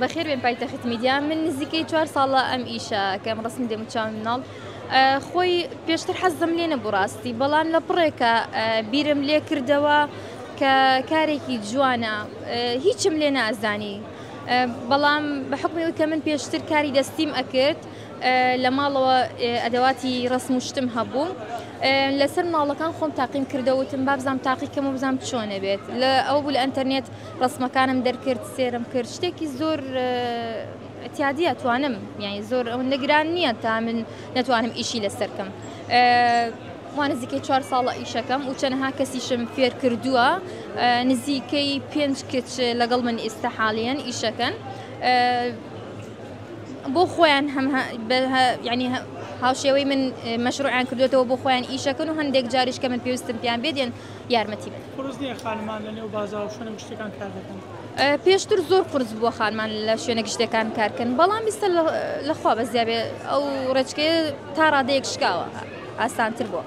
بەخێر بێن پایتەخت میدیا من نزیکەی 4 ساڵە ئەم ئیشە کەم ڕسم دێموچاوی مناڵ خۆی پێشتر حەزم لێ نەبوو ڕاستی بەڵام لە پڕێکە بیرم لێ کردەوە کە کارێکی جوانە هیچم لێ نازانی بەڵام بە حکمی کە من پێشتر کاری دەستیم ئەکرد لە ماڵەوە ئەدەواتی ڕسم و شتم هەبوو لەسەر ماڵەکان خۆم تاقیم کردەوتم بابزانام تاقیکەم و بزانام چۆنە بێت لە ئەو بوو لە ئەنتەرنێت ڕسمەکانم دەرکرد سێرم کرد شتێکی زۆر ئەتیادی ئەتوانم یانی زۆر ئەو نەگران نییە تا من نەتوانم ئیشی لەسەرکەم نزیکەی 4 ساڵە ئیشەکەم و چەندها کەسیشم فێر کردووە نزیکەی 5 کچ لەگەڵ من ئێستا حاڵیان ئیشەکەن بۆ خۆیان ینی هاوشێوەی من مەشروعیان کردوێتەوە بۆ خۆیان ئیشەکەن و هەندێک جاریش کە من پێویستم پیان بێدێن یارمەتی بن. قورس نییە خانمان لە نێو بازاڕ و شوێنە گشتەکان کار دەکەن؟ پێشتر زۆر قورس بووە خانمان لە شوێنە گشتەکان کارکردن بەڵام بیستە لەخوا بەزیابێ ئەو ڕێچکەیە تا ڕادەیەک شکاوە ئاسانتر بووە.